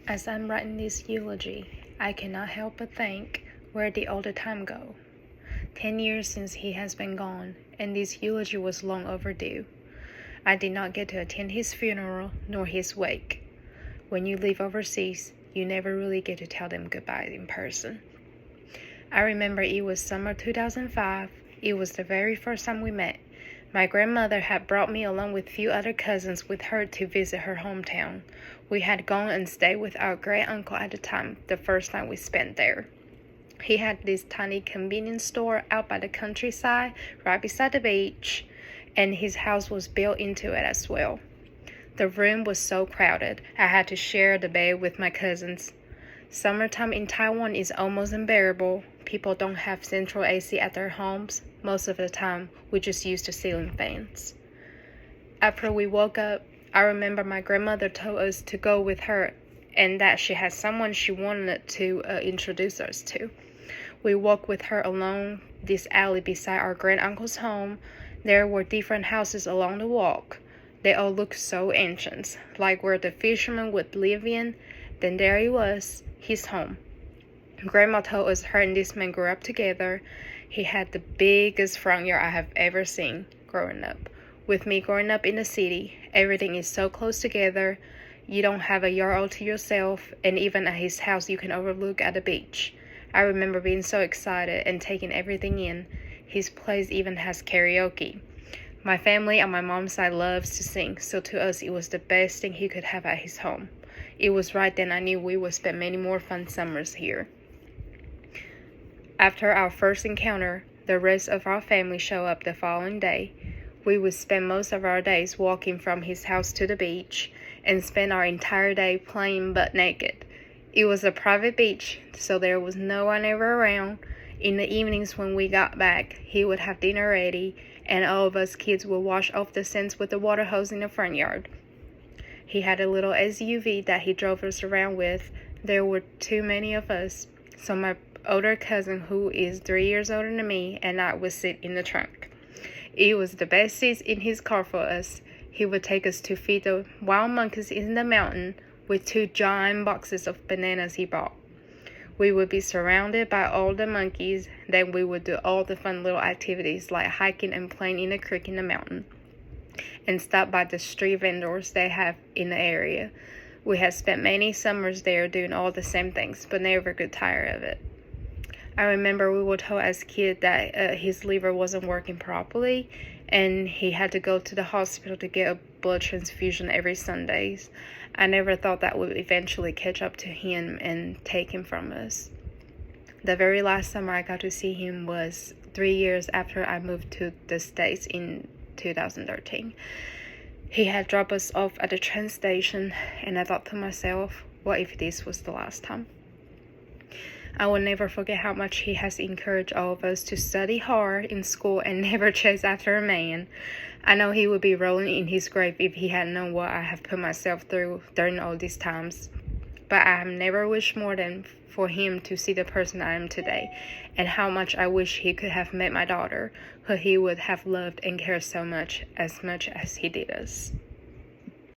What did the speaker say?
As I'm writing this eulogy, I cannot help but think, where did all the time go? 10 years since he has been gone, and this eulogy was long overdue. I did not get to attend his funeral nor his wake. When you live overseas, you never really get to tell them goodbye in person. I remember it was summer 2005. It was the very first time we met. My grandmother had brought me along with few other cousins with her to visit her hometown. We had gone and stayed with our great uncle at the time, the first time we spent there. He had this tiny convenience store out by the countryside, right beside the beach, and his house was built into it as well. The room was so crowded, I had to share the bed with my cousins. Summertime in Taiwan is almost unbearable. People don't have central AC at their homes. Most of the time, we just use the ceiling fans. After we woke up, I remember my grandmother told us to go with her and that she had someone she wanted to introduce us to. We walked with her along this alley beside our granduncle's home. There were different houses along the walk. They all looked so ancient, like where the fishermen would live in. Then there he was, his home. Grandma told us her and this man grew up together. He had the biggest front yard I have ever seen growing up. With me growing up in the city, everything is so close together. You don't have a yard all to yourself, and even at his house you can overlook at the beach. I remember being so excited and taking everything in. His place even has karaoke. My family on my mom's side loves to sing, so to us it was the best thing he could have at his home. It was right then I knew we would spend many more fun summers here. After our first encounter, the rest of our family showed up the following day. We would spend most of our days walking from his house to the beach and spend our entire day playing butt naked. It was a private beach, so there was no one ever around. In the evenings when we got back, he would have dinner ready, and all of us kids would wash off the sands with the water hose in the front yard. He had a little SUV that he drove us around with. There were too many of us, so my older cousin, who is 3 years older than me, and I would sit in the trunk. It was the best seats in his car for us. He would take us to feed the wild monkeys in the mountain with 2 giant boxes of bananas he bought. We would be surrounded by all the monkeys. Then we would do all the fun little activities like hiking and playing in the creek in the mountain, and stop by the street vendors they have in the area. We had spent many summers there doing all the same things, but never got tired of it. I remember we were told as kids that his liver wasn't working properly, and he had to go to the hospital to get a blood transfusion every Sundays. I never thought that would eventually catch up to him and take him from us. The very last summer I got to see him was 3 years after I moved to the States in 2013. He had dropped us off at the train station, and I thought to myself, what if this was the last time? I will never forget how much he has encouraged all of us to study hard in school and never chase after a man. I know he would be rolling in his grave if he had known what I have put myself through during all these times. But I have never wished more than for him to see the person I am today, and how much I wish he could have met my daughter, who he would have loved and cared so much as he did us.